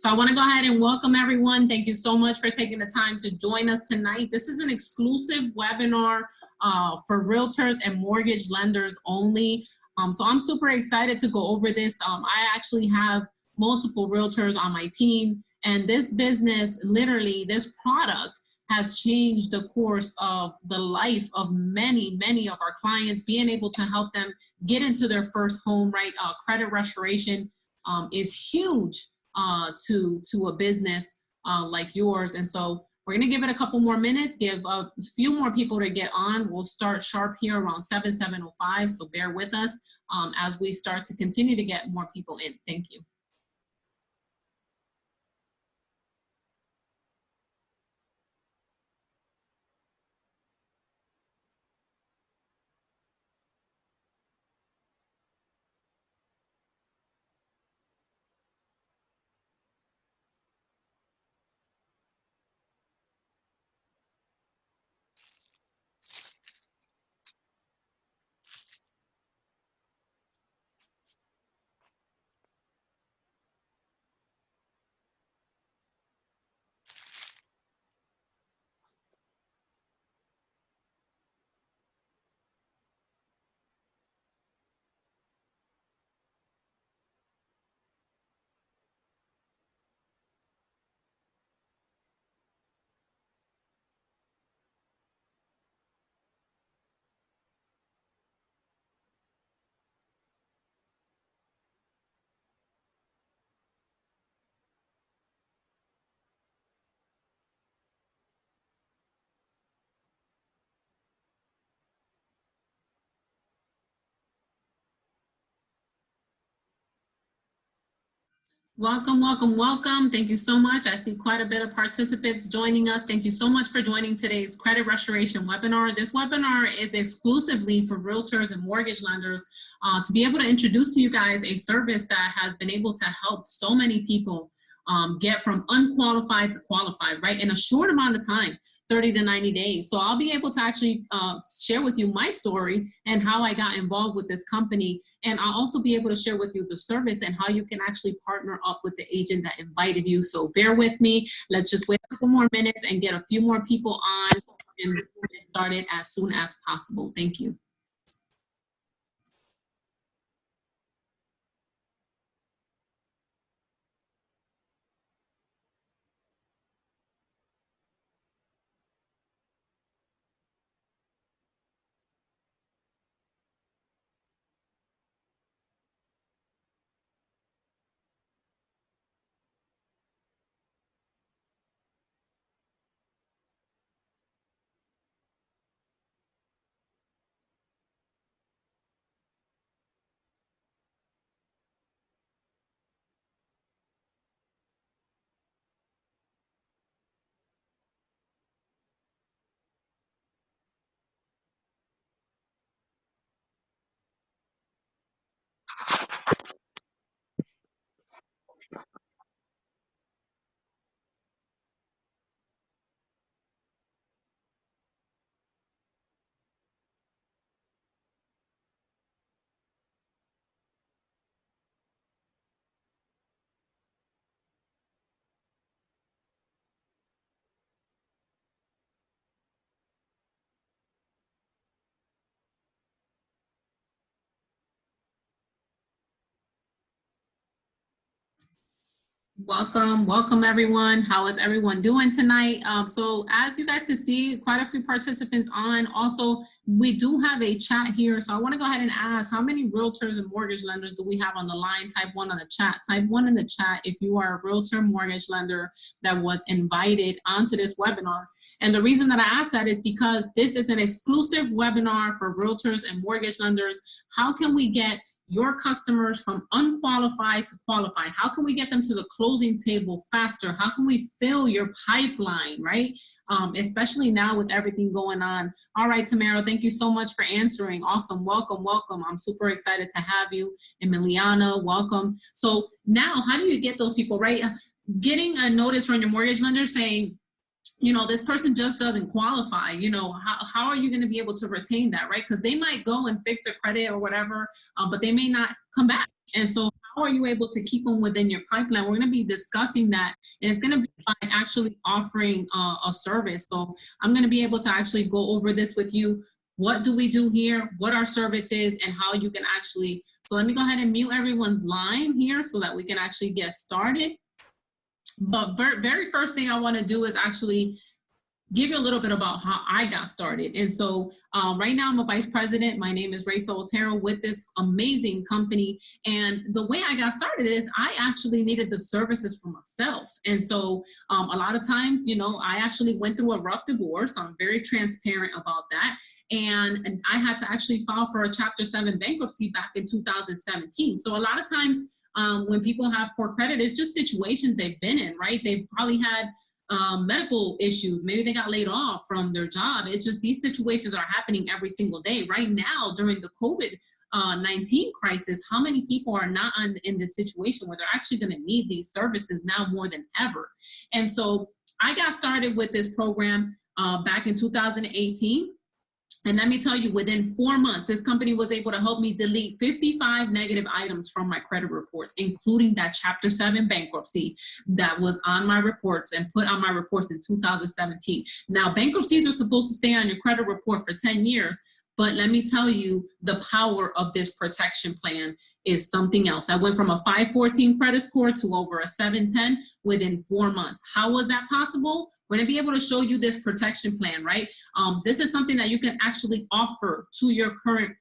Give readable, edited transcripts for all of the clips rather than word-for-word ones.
So I want to go ahead and welcome everyone. Thank you so much for taking the time to join us tonight. This is an exclusive webinar for realtors and mortgage lenders only. So I'm super excited to go over this. I actually have multiple realtors on my team, and this business, literally this product, has changed the course of the life of many of our clients, being able to help them get into their first home, right? Credit restoration is huge to a business like yours. And so we're gonna give it a couple more minutes, give a few more people to get on. We'll start sharp here around 7:05, so bear with us as we start to continue to get more people in. Thank you. Welcome, welcome, welcome. Thank you so much. I see quite a bit of participants joining us. Thank you so much for joining today's credit restoration webinar. This webinar is exclusively for realtors and mortgage lenders to be able to introduce to you guys a service that has been able to help so many people get from unqualified to qualified, right, in a short amount of time, 30 to 90 days. So I'll be able to actually share with you my story and how I got involved with this company. And I'll also be able to share with you the service and how you can actually partner up with the agent that invited you. So bear with me. Let's just wait a couple more minutes and get a few more people on and get started as soon as possible. Thank you. Welcome, welcome everyone. How is everyone doing tonight? So as you guys can see, quite a few participants on. Also, we do have a chat here. So I want to go ahead and ask, how many realtors and mortgage lenders do we have on the line? Type 1 on the chat. Type 1 in the chat if you are a realtor mortgage lender that was invited onto this webinar. And the reason that I ask that is because this is an exclusive webinar for realtors and mortgage lenders. How can we get your customers from unqualified to qualified? How can we get them to the closing table faster? How can we fill your pipeline, right? Especially now with everything going on. All right, Tamara, thank you so much for answering. Awesome, welcome, welcome. I'm super excited to have you. Emiliana, welcome. So now, how do you get those people, right? Getting a notice from your mortgage lender saying, you know, this person just doesn't qualify, you know, how are you going to be able to retain that, right? Because they might go and fix their credit or whatever, but they may not come back. And so how are you able to keep them within your pipeline? We're going to be discussing that, and it's going to be by actually offering a service. So I'm going to be able to actually go over this with you. What do we do here? What our service is, and how you can actually. So let me go ahead and mute everyone's line here so that we can actually get started. But very first thing I want to do is actually give you a little bit about how I got started. And so right now I'm a vice president. My name is Raysa Otero with this amazing company. And the way I got started is I actually needed the services for myself. And so a lot of times, you know, I actually went through a rough divorce. I'm very transparent about that. And I had to actually file for a Chapter 7 bankruptcy back in 2017. So a lot of times when people have poor credit, it's just situations they've been in, right? They've probably had medical issues. Maybe they got laid off from their job. It's just these situations are happening every single day. Right now, during the COVID-19 crisis, how many people are not in this situation where they're actually going to need these services now more than ever? And so I got started with this program back in 2018. And let me tell you, within 4 months, this company was able to help me delete 55 negative items from my credit reports, including that Chapter 7 bankruptcy that was on my reports and put on my reports in 2017. Now, bankruptcies are supposed to stay on your credit report for 10 years, but let me tell you, the power of this protection plan is something else. I went from a 514 credit score to over a 710 within 4 months. How was that possible? We're going to be able to show you this protection plan, right? This is something that you can actually offer to your current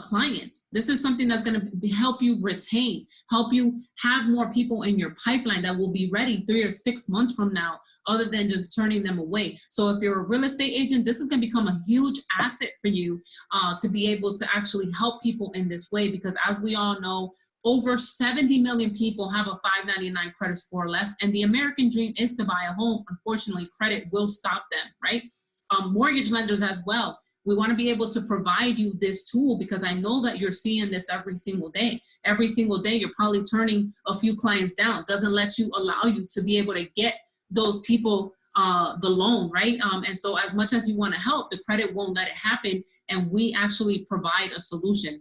clients. This is something that's going to help you retain, help you have more people in your pipeline that will be ready 3 or 6 months from now, other than just turning them away. So if you're a real estate agent, this is going to become a huge asset for you to be able to actually help people in this way, because as we all know, over 70 million people have a 599 credit score or less, and the American dream is to buy a home. Unfortunately, credit will stop them, right? Mortgage lenders as well. We want to be able to provide you this tool because I know that you're seeing this every single day. Every single day, you're probably turning a few clients down. Doesn't let you allow you to be able to get those people the loan, right? And so as much as you want to help, the credit won't let it happen, and we actually provide a solution.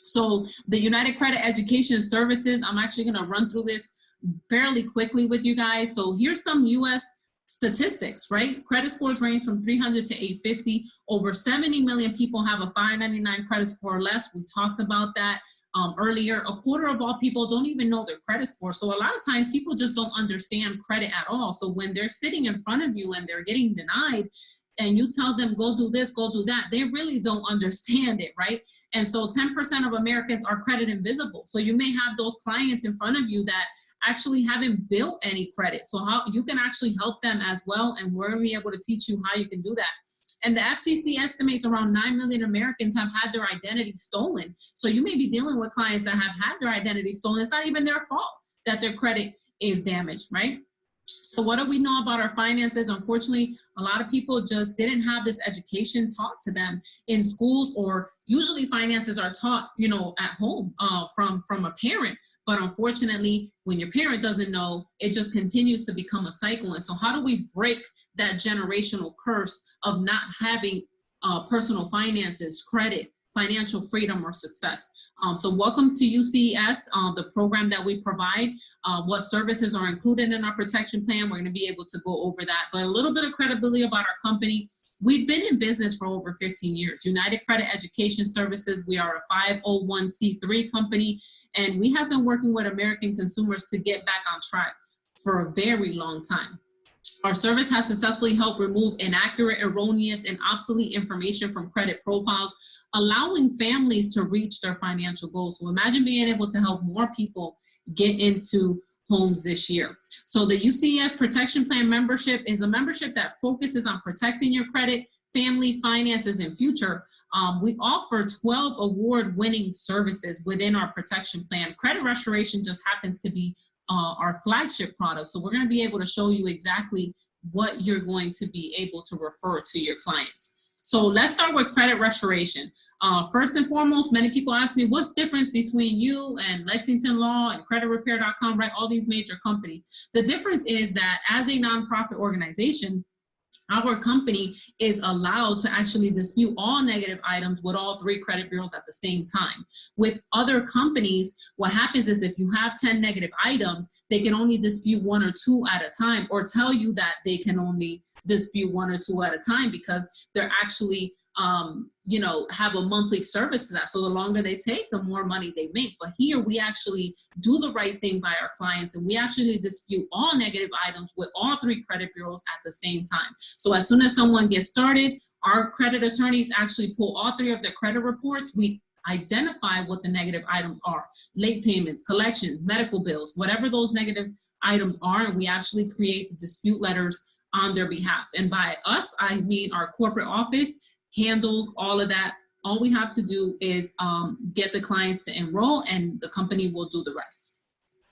So the United Credit Education Services, I'm actually going to run through this fairly quickly with you guys. So here's some U.S. statistics, right? Credit scores range from 300 to 850. Over 70 million people have a 599 credit score or less. We talked about that earlier. A quarter of all people don't even know their credit score. So a lot of times people just don't understand credit at all. So when they're sitting in front of you and they're getting denied, and you tell them, go do this, go do that, they really don't understand it, right? And so 10% of Americans are credit invisible. So you may have those clients in front of you that actually haven't built any credit. So how you can actually help them as well. And we're gonna be able to teach you how you can do that. And the FTC estimates around 9 million Americans have had their identity stolen. So you may be dealing with clients that have had their identity stolen. It's not even their fault that their credit is damaged, right? So what do we know about our finances? Unfortunately, a lot of people just didn't have this education taught to them in schools, or usually finances are taught, you know, at home from a parent. But unfortunately, when your parent doesn't know, it just continues to become a cycle. And so how do we break that generational curse of not having personal finances, credit, financial freedom, or success? So welcome to UCES, the program that we provide. What services are included in our protection plan, we're going to be able to go over that. But a little bit of credibility about our company. We've been in business for over 15 years. United Credit Education Services, we are a 501c3 company, and we have been working with American consumers to get back on track for a very long time. Our service has successfully helped remove inaccurate, erroneous, and obsolete information from credit profiles, allowing families to reach their financial goals. So imagine being able to help more people get into homes this year. So the UCES Protection Plan membership is a membership that focuses on protecting your credit, family, finances, and future. We offer 12 award-winning services within our protection plan. Credit restoration just happens to be our flagship product. So we're going to be able to show you exactly what you're going to be able to refer to your clients. So let's start with credit restoration. First and foremost, many people ask me, what's the difference between you and Lexington Law and creditrepair.com, right? All these major companies. The difference is that as a nonprofit organization, our company is allowed to actually dispute all negative items with all 3 credit bureaus at the same time. With other companies, what happens is if you have 10 negative items, they can only dispute 1 or 2 at a time, or tell you that they can only dispute 1 or 2 at a time because they're actually you know, have a monthly service to that. So the longer they take, the more money they make. But here we actually do the right thing by our clients, and we actually dispute all negative items with all 3 credit bureaus at the same time. So as soon as someone gets started, our credit attorneys actually pull all 3 of their credit reports. We identify what the negative items are: late payments, collections, medical bills, whatever those negative items are, and we actually create the dispute letters on their behalf. And by us, I mean our corporate office handles all of that. All we have to do is get the clients to enroll, and the company will do the rest.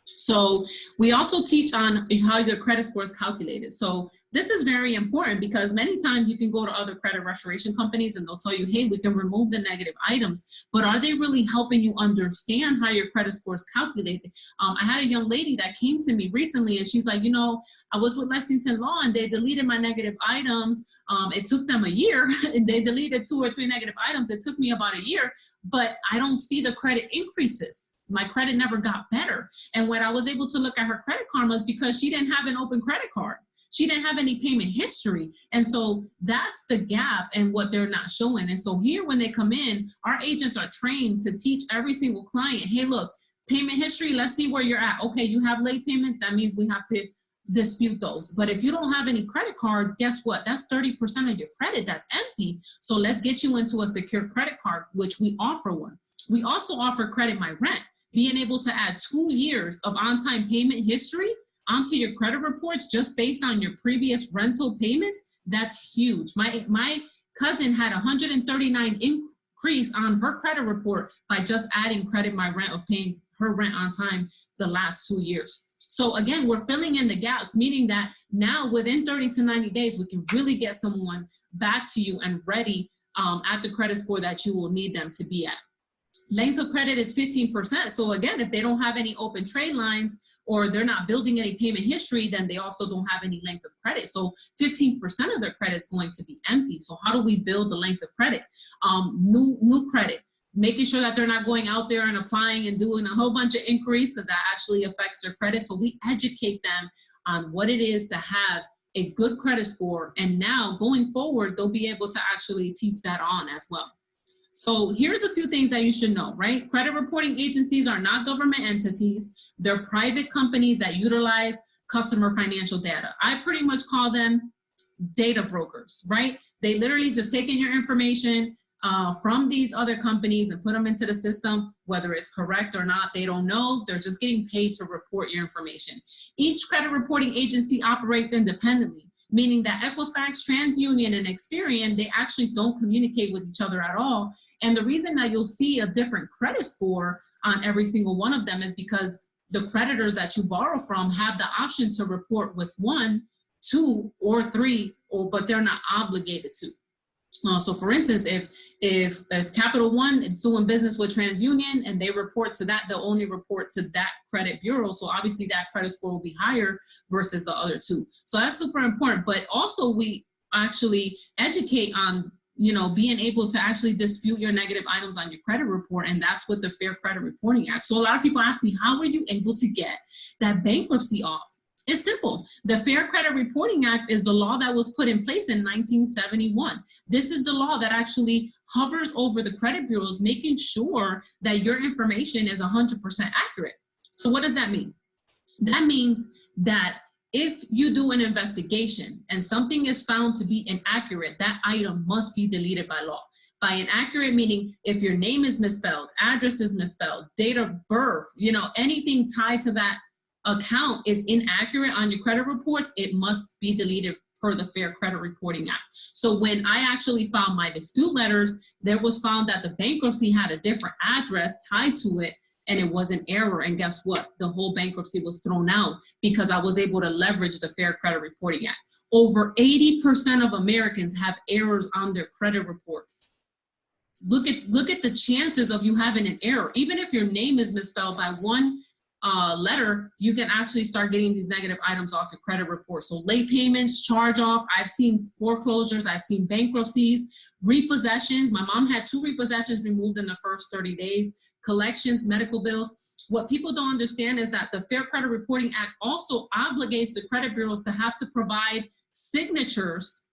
So we also teach on how your credit score is calculated. So this is very important because many times you can go to other credit restoration companies and they'll tell you, hey, we can remove the negative items, but are they really helping you understand how your credit score is calculated? I had a young lady that came to me recently and she's like, you know, I was with Lexington Law and they deleted my negative items. It took them a year and they deleted 2 or 3 negative items. It took me about a year, but I don't see the credit increases. My credit never got better. And when I was able to look at her credit karmas, because she didn't have an open credit card. She didn't have any payment history. And so that's the gap and what they're not showing. And so here, when they come in, our agents are trained to teach every single client, hey, look, payment history, let's see where you're at. Okay, you have late payments. That means we have to dispute those. But if you don't have any credit cards, guess what? That's 30% of your credit that's empty. So let's get you into a secure credit card, which we offer one. We also offer Credit My Rent, being able to add 2 years of on-time payment history onto your credit reports just based on your previous rental payments. That's huge. My cousin had 139 increase on her credit report by just adding Credit My Rent, of paying her rent on time the last 2 years. So again, we're filling in the gaps, meaning that now within 30 to 90 days, we can really get someone back to you and ready at the credit score that you will need them to be at. Length of credit is 15%. So again, if they don't have any open trade lines or they're not building any payment history, then they also don't have any length of credit. So 15% of their credit is going to be empty. So how do we build the length of credit? New credit, making sure that they're not going out there and applying and doing a whole bunch of inquiries, because that actually affects their credit. So we educate them on what it is to have a good credit score. And now going forward, they'll be able to actually teach that on as well. So here's a few things that you should know, right? Credit reporting agencies are not government entities. They're private companies that utilize customer financial data. I pretty much call them data brokers, right? They literally just take in your information from these other companies and put them into the system. Whether it's correct or not, they don't know. They're just getting paid to report your information. Each credit reporting agency operates independently, meaning that Equifax, TransUnion, and Experian, they actually don't communicate with each other at all. And the reason that you'll see a different credit score on every single one of them is because the creditors that you borrow from have the option to report with 1, 2, or 3, but they're not obligated to. So for instance, if Capital One is doing business with TransUnion and they report to that, they'll only report to that credit bureau. So obviously that credit score will be higher versus the other 2. So that's super important. But also we actually educate on, you know, being able to actually dispute your negative items on your credit report. And that's with the Fair Credit Reporting Act. So a lot of people ask me, how were you able to get that bankruptcy off? It's simple. The Fair Credit Reporting Act is the law that was put in place in 1971. This is the law that actually hovers over the credit bureaus, making sure that your information is 100% accurate. So what does that mean? That means that if you do an investigation and something is found to be inaccurate, that item must be deleted by law. By inaccurate, meaning if your name is misspelled, address is misspelled, date of birth, you know, anything tied to that account is inaccurate on your credit reports, it must be deleted per the Fair Credit Reporting Act. So when I actually filed my dispute letters, there was found that the bankruptcy had a different address tied to it, and it was an error. And guess what? The whole bankruptcy was thrown out because I was able to leverage the Fair Credit Reporting Act. Over 80% of Americans have errors on their credit reports. Look at the chances of you having an error. Even if your name is misspelled by 1 letter, you can actually start getting these negative items off your credit report. So late payments, charge off, I've seen foreclosures, I've seen bankruptcies, repossessions. My mom had 2 repossessions removed in the first 30 days, collections, medical bills. What people don't understand is that the Fair Credit Reporting Act also obligates the credit bureaus to have to provide signatures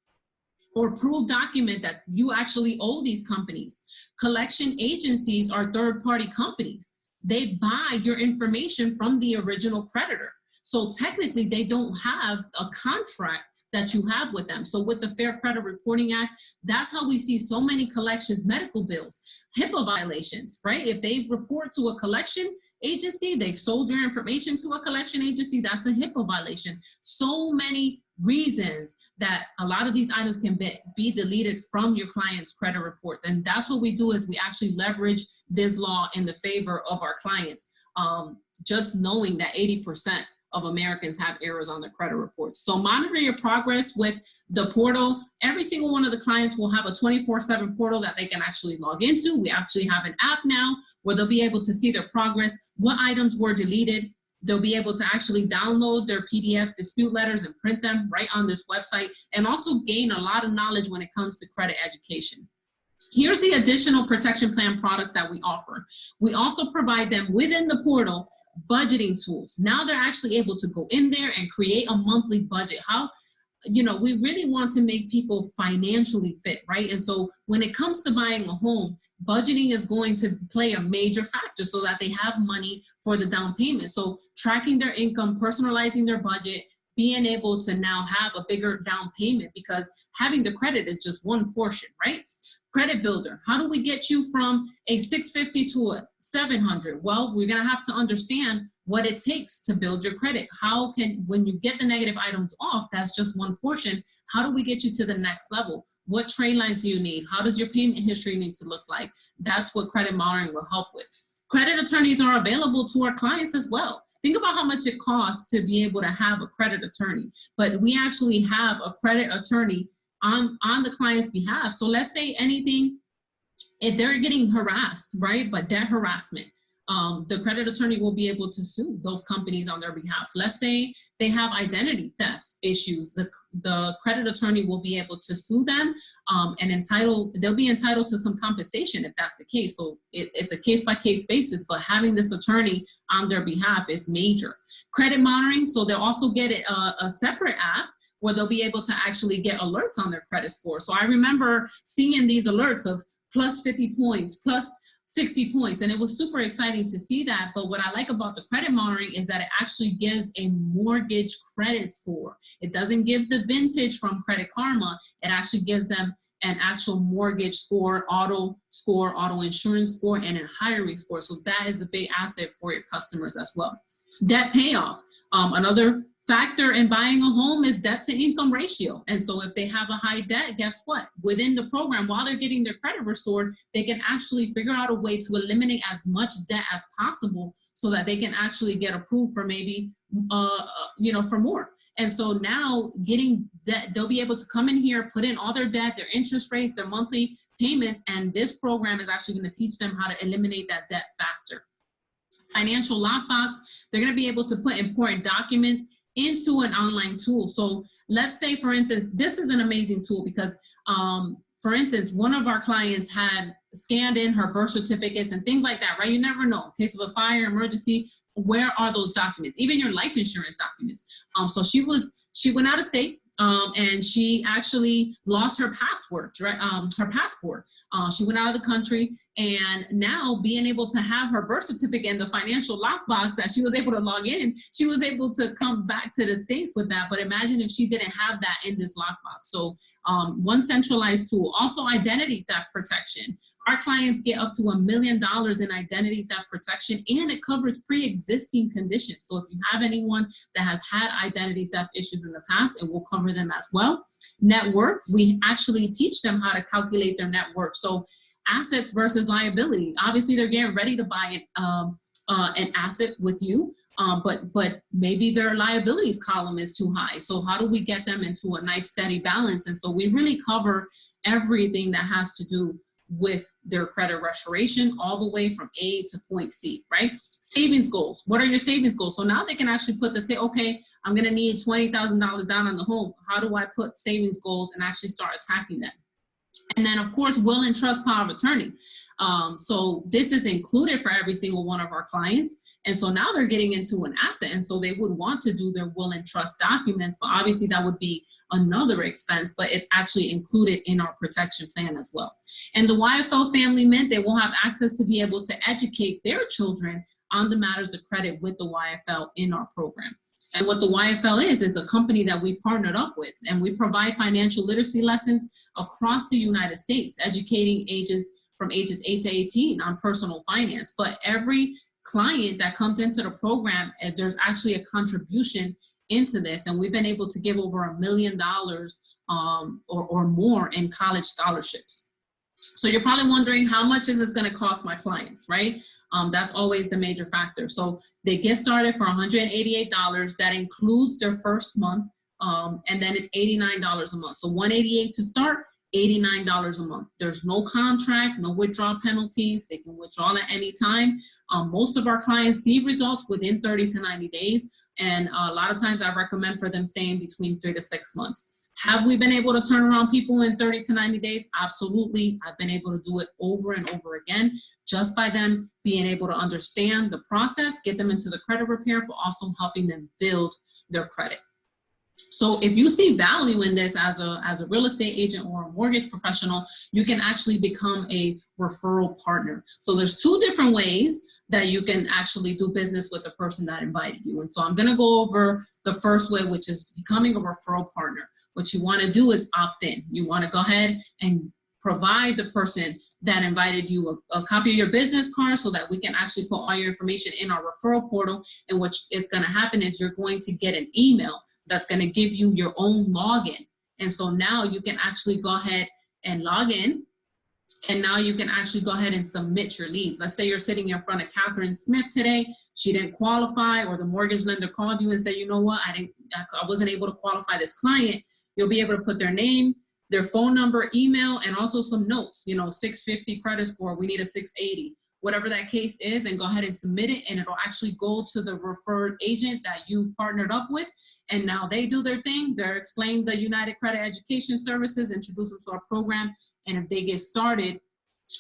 or proof document that you actually owe these companies. Collection agencies are third-party companies. They buy your information from the original creditor. So technically they don't have a contract that you have with them. So with the Fair Credit Reporting Act, that's how we see so many collections, medical bills, HIPAA violations, right? If they report to a collection agency, they've sold your information to a collection agency, that's a HIPAA violation. So many reasons that a lot of these items can be deleted from your client's credit reports. And that's what we do, is we actually leverage this law in the favor of our clients. Just knowing that 80% of Americans have errors on their credit reports. So monitor your progress with the portal. Every single one of the clients will have a 24/7 portal that they can actually log into. We actually have an app now where they'll be able to see their progress, what items were deleted. They'll be able to actually download their PDF dispute letters and print them right on this website, and also gain a lot of knowledge when it comes to credit education. Here's the additional protection plan products that we offer. We also provide them within the portal budgeting tools. Now they're actually able to go in there and create a monthly budget. We really want to make people financially fit, right? And so when it comes to buying a home, budgeting is going to play a major factor so that they have money for the down payment. So tracking their income, personalizing their budget, being able to now have a bigger down payment, because having the credit is just one portion, right? Credit builder, how do we get you from a 650 to a 700? Well, we're gonna have to understand what it takes to build your credit. When you get the negative items off, that's just one portion. How do we get you to the next level? What trade lines do you need? How does your payment history need to look like? That's what credit monitoring will help with. Credit attorneys are available to our clients as well. Think about how much it costs to be able to have a credit attorney, but we actually have a credit attorney on the client's behalf. So let's say if they're getting harassed, right, but debt harassment, the credit attorney will be able to sue those companies on their behalf. Let's say they have identity theft issues. The credit attorney will be able to sue them and they'll be entitled to some compensation if that's the case. So it's a case-by-case basis, but having this attorney on their behalf is major. Credit monitoring, so they'll also get a separate app where they'll be able to actually get alerts on their credit score. So I remember seeing these alerts of plus 50 points, plus 60 points, and it was super exciting to see that. But what I like about the credit monitoring is that it actually gives a mortgage credit score. It doesn't give the vintage from Credit Karma. It actually gives them an actual mortgage score, auto insurance score, and a hiring score. So that is a big asset for your customers as well. Debt payoff. Another factor in buying a home is debt to income ratio. And so if they have a high debt, guess what? Within the program, while they're getting their credit restored, they can actually figure out a way to eliminate as much debt as possible so that they can actually get approved for maybe, for more. And so now getting debt, they'll be able to come in here, put in all their debt, their interest rates, their monthly payments, and this program is actually going to teach them how to eliminate that debt faster. Financial lockbox, they're going to be able to put important documents into an online tool. So let's say, for instance, this is an amazing tool because, for instance, one of our clients had scanned in her birth certificates and things like that, right? You never know. In case of a fire, emergency, where are those documents? Even your life insurance documents. So she went out of state. And she actually lost her passport, right? Her passport. She went out of the country, and now being able to have her birth certificate in the financial lockbox that she was able to log in, she was able to come back to the States with that. But imagine if she didn't have that in this lockbox. So one centralized tool. Also, identity theft protection. Our clients get up to $1 million in identity theft protection, and it covers pre-existing conditions. So if you have anyone that has had identity theft issues in the past, it will cover them as well. Net worth, we actually teach them how to calculate their net worth. So assets versus liability. Obviously, they're getting ready to buy an asset with you, but maybe their liabilities column is too high. So how do we get them into a nice steady balance? And so we really cover everything that has to do with their credit restoration all the way from A to point C, right? Savings goals. What are your savings goals? So now they can actually say, okay, I'm going to need $20,000 down on the home. How do I put savings goals and actually start attacking them? And then, of course, will and trust power of attorney. So this is included for every single one of our clients. And so now they're getting into an asset. And so they would want to do their will and trust documents, but obviously that would be another expense, but it's actually included in our protection plan as well. And the YFL family Mint, they will have access to be able to educate their children on the matters of credit with the YFL in our program. And what the YFL is a company that we partnered up with, and we provide financial literacy lessons across the United States, educating from ages 8 to 18 on personal finance. But every client that comes into the program, there's actually a contribution into this, and we've been able to give over $1 million or more in college scholarships. So you're probably wondering, how much is this going to cost my clients, right? That's always the major factor. So they get started for $188. That includes their first month, and then it's $89 a month. So $188 to start, $89 a month. There's no contract, no withdrawal penalties. They can withdraw at any time. Most of our clients see results within 30 to 90 days. And a lot of times I recommend for them staying between 3 to 6 months. Have we been able to turn around people in 30 to 90 days? Absolutely. I've been able to do it over and over again, just by them being able to understand the process, get them into the credit repair, but also helping them build their credit. So if you see value in this as a real estate agent or a mortgage professional, you can actually become a referral partner. So there's 2 different ways that you can actually do business with the person that invited you. And so I'm gonna go over the first way, which is becoming a referral partner. What you wanna do is opt in. You wanna go ahead and provide the person that invited you a copy of your business card so that we can actually put all your information in our referral portal. And what is gonna happen is you're going to get an email that's going to give you your own login. And so now you can actually go ahead and log in, and now you can actually go ahead and submit your leads. Let's say you're sitting in front of Catherine Smith today. She didn't qualify, or the mortgage lender called you and said, you know what, I wasn't able to qualify this client. You'll be able to put their name, their phone number, email, and also some notes, 650 credit score, we need a 680. Whatever that case is, and go ahead and submit it, and it'll actually go to the referred agent that you've partnered up with. And now they do their thing. They're explaining the United Credit Education Services, introduce them to our program. And if they get started,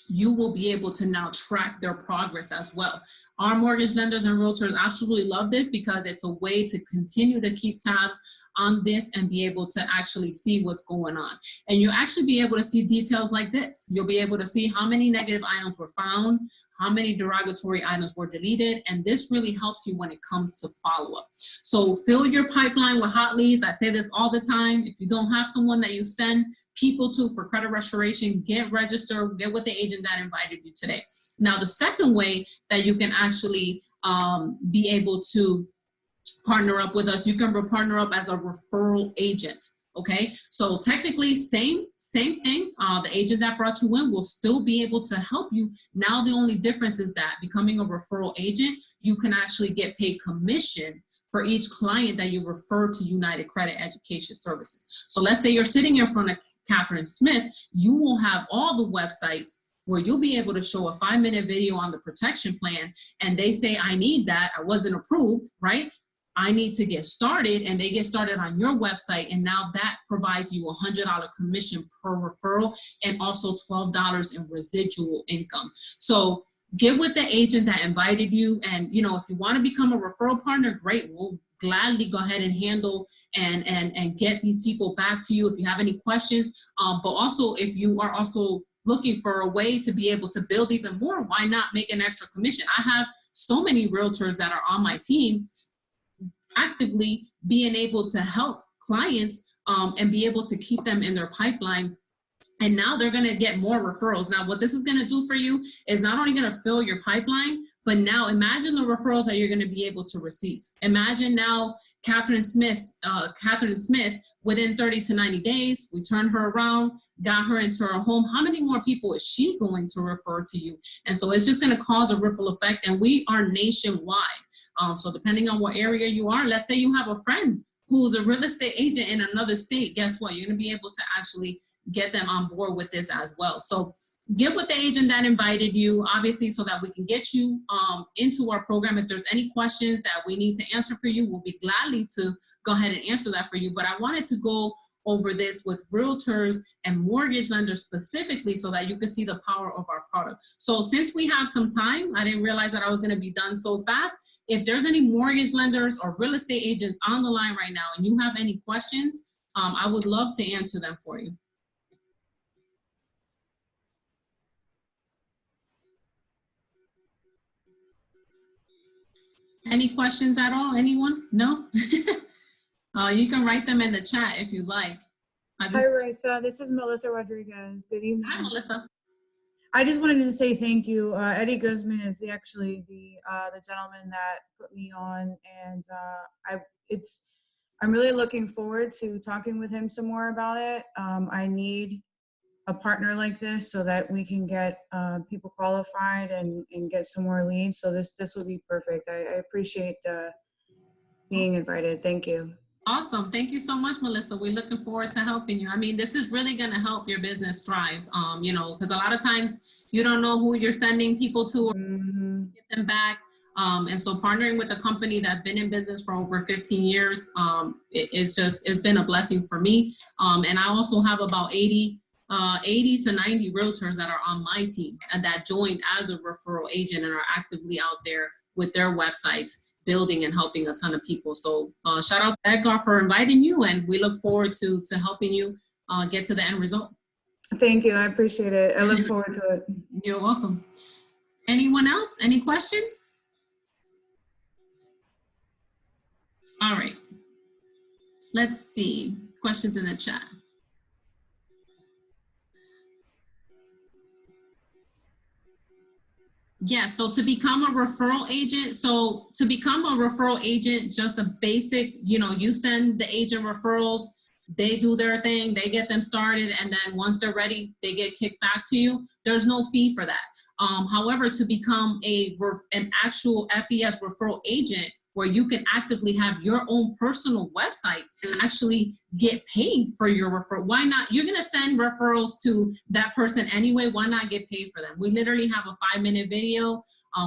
you will be able to now track their progress as well. Our mortgage lenders and realtors absolutely love this because it's a way to continue to keep tabs on this and be able to actually see what's going on. And you'll actually be able to see details like this. You'll be able to see how many negative items were found, how many derogatory items were deleted, and this really helps you when it comes to follow-up. So fill your pipeline with hot leads. I say this all the time. If you don't have someone that you send people to for credit restoration, get registered, get with the agent that invited you today. Now, the second way that you can actually be able to partner up with us, you can partner up as a referral agent. Okay, so technically same thing. The agent that brought you in will still be able to help you. Now the only difference is that becoming a referral agent, you can actually get paid commission for each client that you refer to United Credit Education Services. So let's say you're sitting in front of Catherine Smith, you will have all the websites where you'll be able to show a 5-minute video on the protection plan, and they say, I need that, I wasn't approved, right? I need to get started, and they get started on your website, and now that provides you a $100 commission per referral and also $12 in residual income. So get with the agent that invited you, and if you want to become a referral partner, great, we'll gladly go ahead and handle and get these people back to you if you have any questions. But also, if you are also looking for a way to be able to build even more, why not make an extra commission? I have so many realtors that are on my team actively being able to help clients and be able to keep them in their pipeline. And now they're going to get more referrals. Now, what this is going to do for you is not only going to fill your pipeline, but now imagine the referrals that you're going to be able to receive. Imagine now Catherine Smith, within 30 to 90 days, we turned her around, got her into her home. How many more people is she going to refer to you? And so it's just going to cause a ripple effect. And we are nationwide. So depending on what area you are, let's say you have a friend who's a real estate agent in another state, guess what? You're going to be able to actually get them on board with this as well. So get with the agent that invited you, obviously, so that we can get you into our program. If there's any questions that we need to answer for you, we'll be gladly to go ahead and answer that for you. But I wanted to go over this with realtors and mortgage lenders specifically so that you can see the power of our product. So since we have some time, I didn't realize that I was going to be done so fast. If there's any mortgage lenders or real estate agents on the line right now and you have any questions, I would love to answer them for you. Any questions at all? Anyone? No? You can write them in the chat if you like. Hi, Raysa. This is Melissa Rodriguez. Good evening. Hi, Melissa. I just wanted to say thank you. Eddie Guzman is actually the gentleman that put me on, and I'm really looking forward to talking with him some more about it. I need a partner like this so that we can get people qualified and get some more leads. So this would be perfect. I appreciate being invited. Thank you. Awesome. Thank you so much, Melissa. We're looking forward to helping you. I mean, this is really going to help your business thrive, you know, because a lot of times you don't know who you're sending people to or get them back. And so partnering with a company that's been in business for over 15 years, it's been a blessing for me. And I also have about 80 to 90 realtors that are on my team and that joined as a referral agent and are actively out there with their websites, building and helping a ton of people. So shout out to Edgar for inviting you, and we look forward to helping you get to the end result. Thank you. I appreciate it. I look forward to it. You're welcome. Anyone else? Any questions? All right. Let's see. Questions in the chat. Yes, so to become a referral agent, just a basic, you know, you send the agent referrals, they do their thing, they get them started, and then once they're ready, they get kicked back to you. There's no fee for that. However, to become an actual FES referral agent, where you can actively have your own personal websites and actually get paid for your referral. Why not? You're gonna send referrals to that person anyway, why not get paid for them? We literally have a 5-minute video,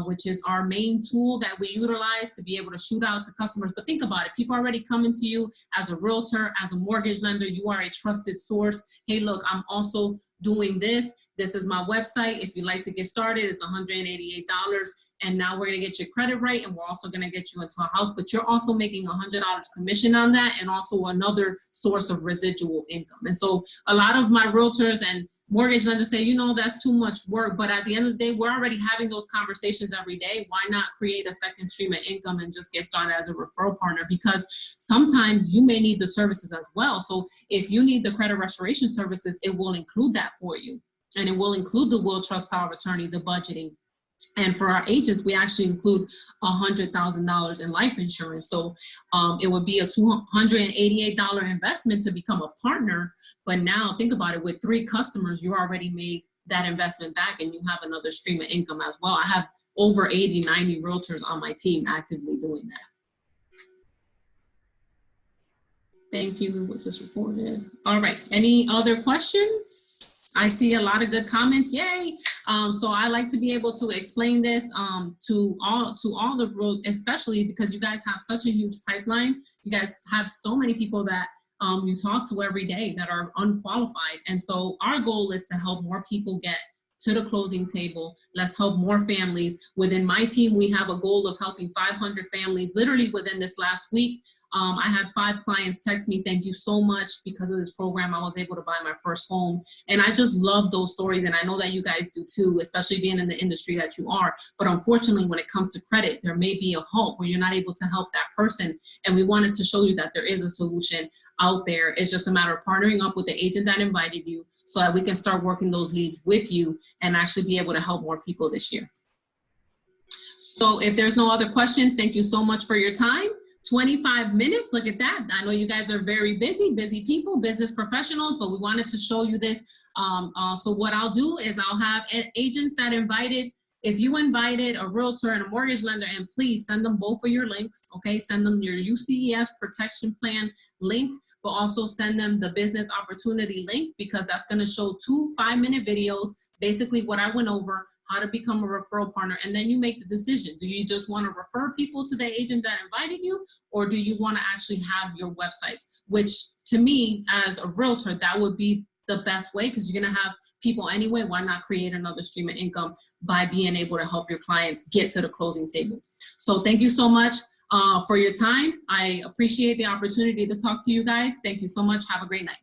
which is our main tool that we utilize to be able to shoot out to customers. But think about it, people are already coming to you as a realtor, as a mortgage lender, you are a trusted source. Hey, look, I'm also doing this. This is my website. If you'd like to get started, it's $188. And now we're gonna get your credit right, and we're also gonna get you into a house, but you're also making $100 commission on that, and also another source of residual income. And so a lot of my realtors and mortgage lenders say, you know, that's too much work, but at the end of the day, we're already having those conversations every day. Why not create a second stream of income and just get started as a referral partner? Because sometimes you may need the services as well. So if you need the credit restoration services, it will include that for you. And it will include the will, trust, power of attorney, the budgeting. And for our agents, we actually include $100,000 in life insurance. So it would be a $288 investment to become a partner. But now think about it, with 3 customers, you already made that investment back and you have another stream of income as well. I have over 80, 90 realtors on my team actively doing that. Thank you. Was this recorded? All right. Any other questions? I see a lot of good comments. Yay! So I like to be able to explain this to all the, especially because you guys have such a huge pipeline. You guys have so many people that you talk to every day that are unqualified. And so our goal is to help more people get to the closing table. Let's help more families. Within my team, we have a goal of helping 500 families literally within this last week. I had 5 clients text me, thank you so much, because of this program, I was able to buy my first home. And I just love those stories. And I know that you guys do too, especially being in the industry that you are. But unfortunately, when it comes to credit, there may be a halt where you're not able to help that person. And we wanted to show you that there is a solution out there. It's just a matter of partnering up with the agent that invited you so that we can start working those leads with you and actually be able to help more people this year. So if there's no other questions, thank you so much for your time. 25 minutes, look at that. I know you guys are very busy people, business professionals, but we wanted to show you this. So what I'll do is I'll have agents that invited if you invited a realtor and a mortgage lender, and please send them both of your links, okay? Send them your UCES protection plan link, but also send them the business opportunity link, because that's gonna show 2 5-minute videos, basically what I went over, how to become a referral partner, and then you make the decision. Do you just wanna refer people to the agent that invited you, or do you wanna actually have your websites? Which to me, as a realtor, that would be the best way, because you're gonna have people anyway. Why not create another stream of income by being able to help your clients get to the closing table? So thank you so much for your time. I appreciate the opportunity to talk to you guys. Thank you so much. Have a great night.